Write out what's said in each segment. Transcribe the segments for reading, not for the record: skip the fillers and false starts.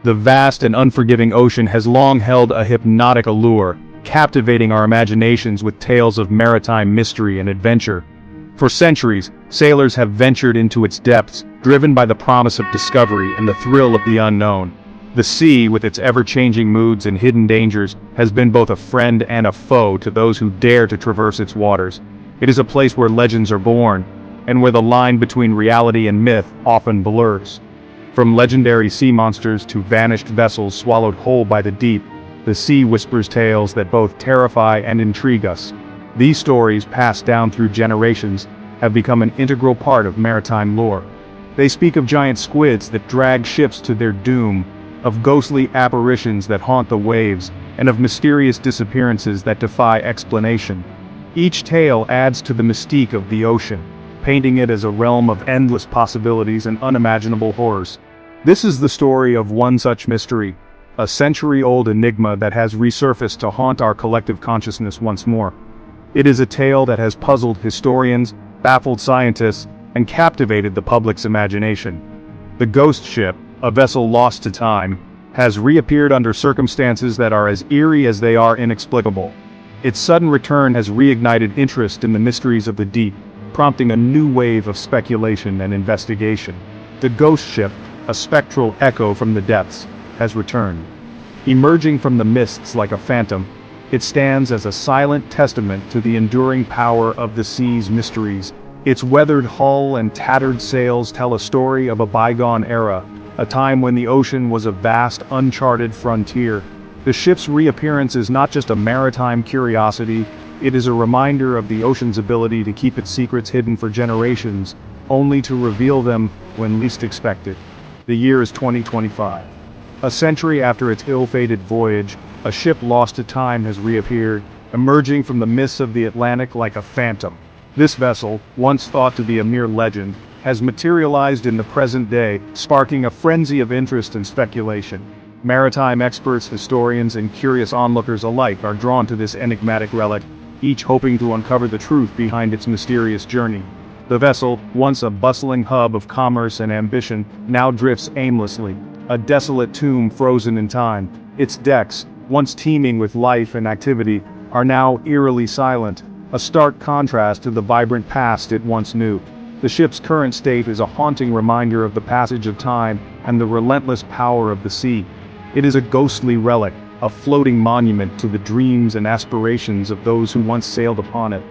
The vast and unforgiving ocean has long held a hypnotic allure, captivating our imaginations with tales of maritime mystery and adventure. For centuries, sailors have ventured into its depths, driven by the promise of discovery and the thrill of the unknown. The sea, with its ever-changing moods and hidden dangers, has been both a friend and a foe to those who dare to traverse its waters. It is a place where legends are born, and where the line between reality and myth often blurs. From legendary sea monsters to vanished vessels swallowed whole by the deep, the sea whispers tales that both terrify and intrigue us. These stories, passed down through generations, have become an integral part of maritime lore. They speak of giant squids that drag ships to their doom, of ghostly apparitions that haunt the waves, and of mysterious disappearances that defy explanation. Each tale adds to the mystique of the ocean, painting it as a realm of endless possibilities and unimaginable horrors. This is the story of one such mystery, a century-old enigma that has resurfaced to haunt our collective consciousness once more. It is a tale that has puzzled historians, baffled scientists, and captivated the public's imagination. The ghost ship, a vessel lost to time, has reappeared under circumstances that are as eerie as they are inexplicable. Its sudden return has reignited interest in the mysteries of the deep, prompting a new wave of speculation and investigation. The ghost ship, a spectral echo from the depths, has returned. Emerging from the mists like a phantom, it stands as a silent testament to the enduring power of the sea's mysteries. Its weathered hull and tattered sails tell a story of a bygone era, a time when the ocean was a vast, uncharted frontier. The ship's reappearance is not just a maritime curiosity, it is a reminder of the ocean's ability to keep its secrets hidden for generations, only to reveal them when least expected. The year is 2025. A century after its ill-fated voyage, a ship lost to time has reappeared, emerging from the mists of the Atlantic like a phantom. This vessel, once thought to be a mere legend, has materialized in the present day, sparking a frenzy of interest and speculation. Maritime experts, historians, and curious onlookers alike are drawn to this enigmatic relic, each hoping to uncover the truth behind its mysterious journey. The vessel, once a bustling hub of commerce and ambition, now drifts aimlessly, a desolate tomb frozen in time. Its decks, once teeming with life and activity, are now eerily silent, a stark contrast to the vibrant past it once knew. The ship's current state is a haunting reminder of the passage of time and the relentless power of the sea. It is a ghostly relic, a floating monument to the dreams and aspirations of those who once sailed upon it.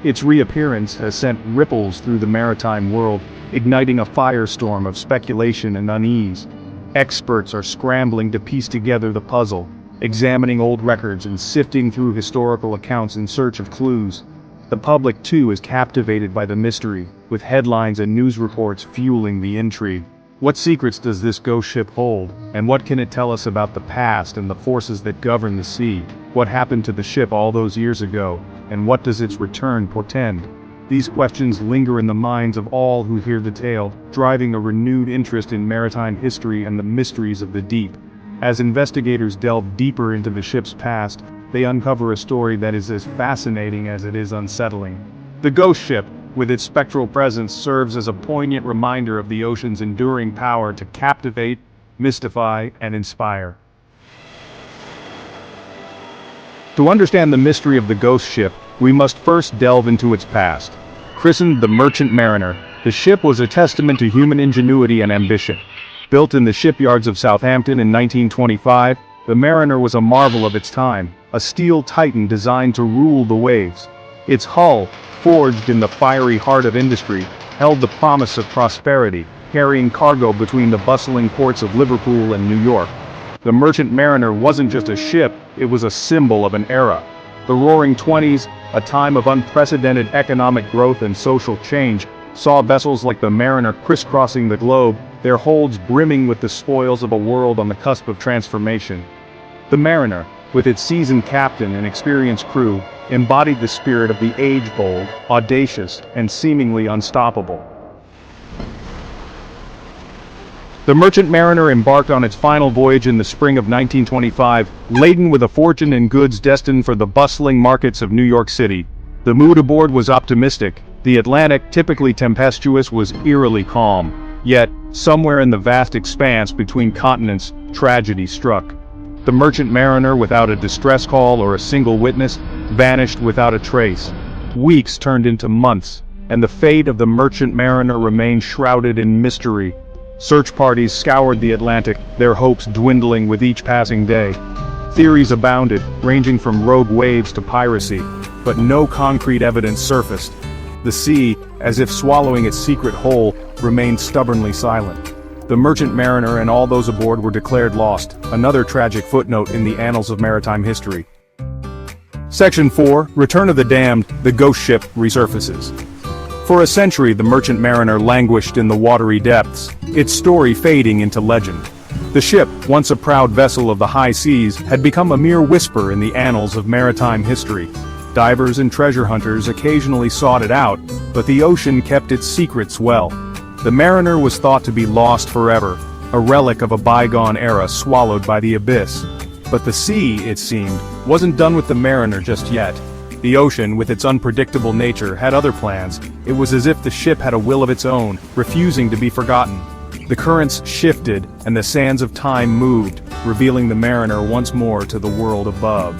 Its reappearance has sent ripples through the maritime world, igniting a firestorm of speculation and unease. Experts are scrambling to piece together the puzzle, examining old records and sifting through historical accounts in search of clues. The public, too, is captivated by the mystery, with headlines and news reports fueling the intrigue. What secrets does this ghost ship hold, and what can it tell us about the past and the forces that govern the sea? What happened to the ship all those years ago, and what does its return portend? These questions linger in the minds of all who hear the tale, driving a renewed interest in maritime history and the mysteries of the deep. As investigators delve deeper into the ship's past, they uncover a story that is as fascinating as it is unsettling. The ghost ship, with its spectral presence, serves as a poignant reminder of the ocean's enduring power to captivate, mystify, and inspire. To understand the mystery of the ghost ship, we must first delve into its past. Christened the Merchant Mariner, the ship was a testament to human ingenuity and ambition. Built in the shipyards of Southampton in 1925, the Mariner was a marvel of its time, a steel titan designed to rule the waves. Its hull, forged in the fiery heart of industry, held the promise of prosperity, carrying cargo between the bustling ports of Liverpool and New York. The Merchant Mariner wasn't just a ship, it was a symbol of an era. The Roaring Twenties, a time of unprecedented economic growth and social change, saw vessels like the Mariner crisscrossing the globe, their holds brimming with the spoils of a world on the cusp of transformation. The Mariner, with its seasoned captain and experienced crew, embodied the spirit of the age-bold, audacious, and seemingly unstoppable. The Merchant Mariner embarked on its final voyage in the spring of 1925, laden with a fortune and goods destined for the bustling markets of New York City. The mood aboard was optimistic. The Atlantic, typically tempestuous, was eerily calm. Yet, somewhere in the vast expanse between continents, tragedy struck. The merchant mariner, without a distress call or a single witness, vanished without a trace. Weeks turned into months, and the fate of the merchant mariner remained shrouded in mystery. Search parties scoured the Atlantic, their hopes dwindling with each passing day. Theories abounded, ranging from rogue waves to piracy, but no concrete evidence surfaced. The sea, as if swallowing its secret whole, remained stubbornly silent. The merchant mariner and all those aboard were declared lost, another tragic footnote in the annals of maritime history. Section 4, Return of the Damned, the ghost ship resurfaces. For a century the merchant mariner languished in the watery depths, its story fading into legend. The ship, once a proud vessel of the high seas, had become a mere whisper in the annals of maritime history. Divers and treasure hunters occasionally sought it out, but the ocean kept its secrets well. The mariner was thought to be lost forever, a relic of a bygone era swallowed by the abyss. But the sea, it seemed, wasn't done with the mariner just yet. The ocean, with its unpredictable nature, had other plans. It was as if the ship had a will of its own, refusing to be forgotten. The currents shifted, and the sands of time moved, revealing the mariner once more to the world above.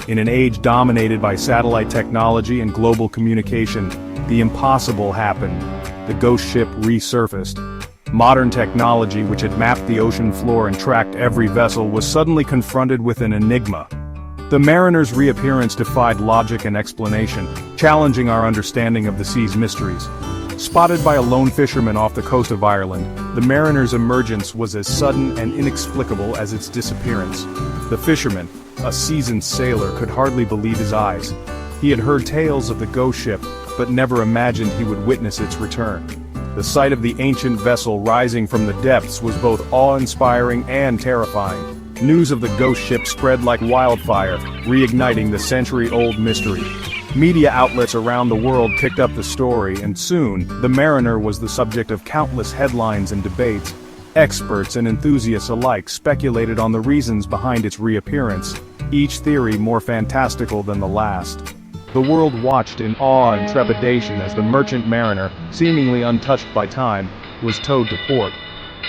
In an age dominated by satellite technology and global communication, the impossible happened. The ghost ship resurfaced. Modern technology, which had mapped the ocean floor and tracked every vessel, was suddenly confronted with an enigma. The mariner's reappearance defied logic and explanation, challenging our understanding of the sea's mysteries. Spotted by a lone fisherman off the coast of Ireland, the mariner's emergence was as sudden and inexplicable as its disappearance. The fisherman, a seasoned sailor, could hardly believe his eyes. He had heard tales of the ghost ship, but never imagined he would witness its return. The sight of the ancient vessel rising from the depths was both awe-inspiring and terrifying. News of the ghost ship spread like wildfire, reigniting the century-old mystery. Media outlets around the world picked up the story, and soon, the mariner was the subject of countless headlines and debates. Experts and enthusiasts alike speculated on the reasons behind its reappearance, each theory more fantastical than the last. The world watched in awe and trepidation as the merchant mariner, seemingly untouched by time, was towed to port.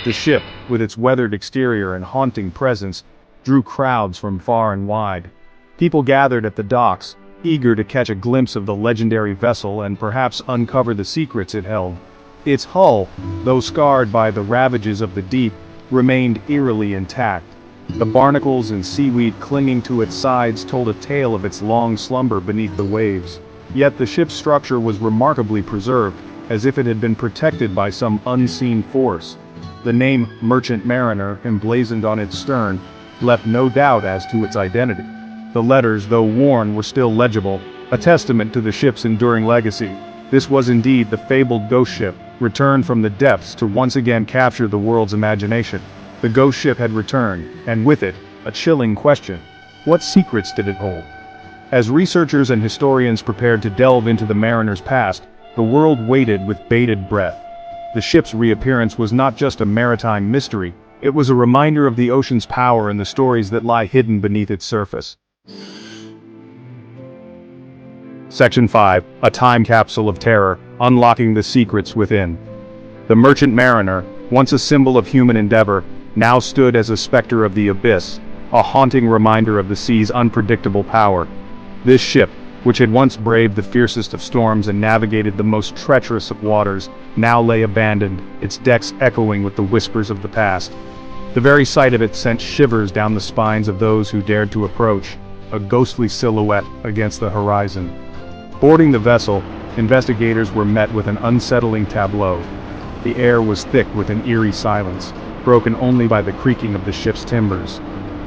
The ship, with its weathered exterior and haunting presence, drew crowds from far and wide. People gathered at the docks, eager to catch a glimpse of the legendary vessel and perhaps uncover the secrets it held. Its hull, though scarred by the ravages of the deep, remained eerily intact. The barnacles and seaweed clinging to its sides told a tale of its long slumber beneath the waves. Yet the ship's structure was remarkably preserved, as if it had been protected by some unseen force. The name Merchant Mariner, emblazoned on its stern, left no doubt as to its identity. The letters, though worn, were still legible, a testament to the ship's enduring legacy. This was indeed the fabled ghost ship, returned from the depths to once again capture the world's imagination. The ghost ship had returned, and with it, a chilling question. What secrets did it hold? As researchers and historians prepared to delve into the mariner's past, the world waited with bated breath. The ship's reappearance was not just a maritime mystery, it was a reminder of the ocean's power and the stories that lie hidden beneath its surface. Section 5, A Time Capsule of Terror, Unlocking the Secrets Within. The merchant mariner, once a symbol of human endeavor, now stood as a specter of the abyss, a haunting reminder of the sea's unpredictable power. This ship, which had once braved the fiercest of storms and navigated the most treacherous of waters, now lay abandoned, its decks echoing with the whispers of the past. The very sight of it sent shivers down the spines of those who dared to approach, a ghostly silhouette against the horizon. Boarding the vessel, investigators were met with an unsettling tableau. The air was thick with an eerie silence, broken only by the creaking of the ship's timbers.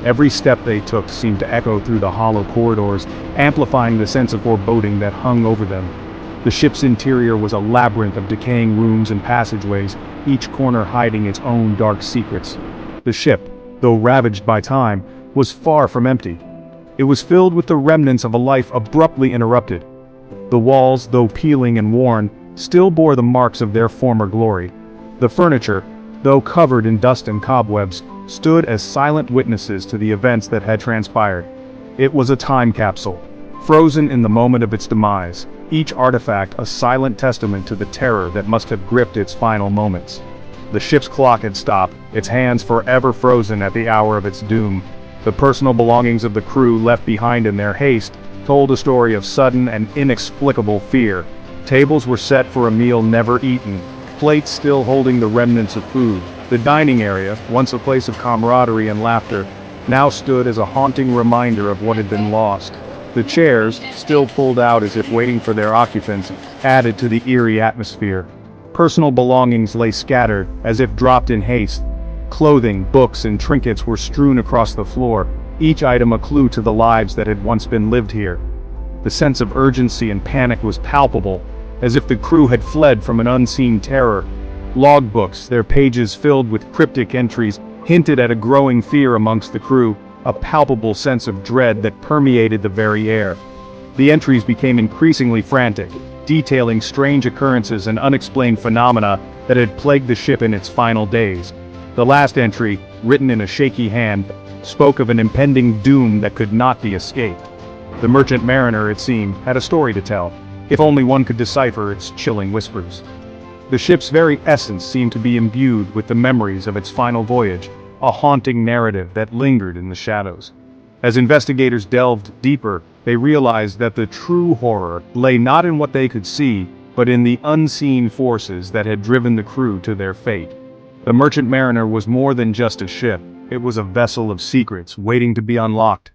Every step they took seemed to echo through the hollow corridors, amplifying the sense of foreboding that hung over them. The ship's interior was a labyrinth of decaying rooms and passageways, each corner hiding its own dark secrets. The ship, though ravaged by time, was far from empty. It was filled with the remnants of a life abruptly interrupted. The walls, though peeling and worn, still bore the marks of their former glory. The furniture, though covered in dust and cobwebs, stood as silent witnesses to the events that had transpired. It was a time capsule, frozen in the moment of its demise, each artifact a silent testament to the terror that must have gripped its final moments. The ship's clock had stopped, its hands forever frozen at the hour of its doom. The personal belongings of the crew left behind in their haste told a story of sudden and inexplicable fear. Tables were set for a meal never eaten, plates still holding the remnants of food. The dining area, once a place of camaraderie and laughter, now stood as a haunting reminder of what had been lost. The chairs, still pulled out as if waiting for their occupants, added to the eerie atmosphere. Personal belongings lay scattered, as if dropped in haste. Clothing, books, and trinkets were strewn across the floor, each item a clue to the lives that had once been lived here. The sense of urgency and panic was palpable, as if the crew had fled from an unseen terror. Logbooks, their pages filled with cryptic entries, hinted at a growing fear amongst the crew, a palpable sense of dread that permeated the very air. The entries became increasingly frantic, detailing strange occurrences and unexplained phenomena that had plagued the ship in its final days. The last entry, written in a shaky hand, spoke of an impending doom that could not be escaped. The merchant mariner, it seemed, had a story to tell, if only one could decipher its chilling whispers. The ship's very essence seemed to be imbued with the memories of its final voyage, a haunting narrative that lingered in the shadows. As investigators delved deeper, they realized that the true horror lay not in what they could see, but in the unseen forces that had driven the crew to their fate. The merchant mariner was more than just a ship, it was a vessel of secrets waiting to be unlocked.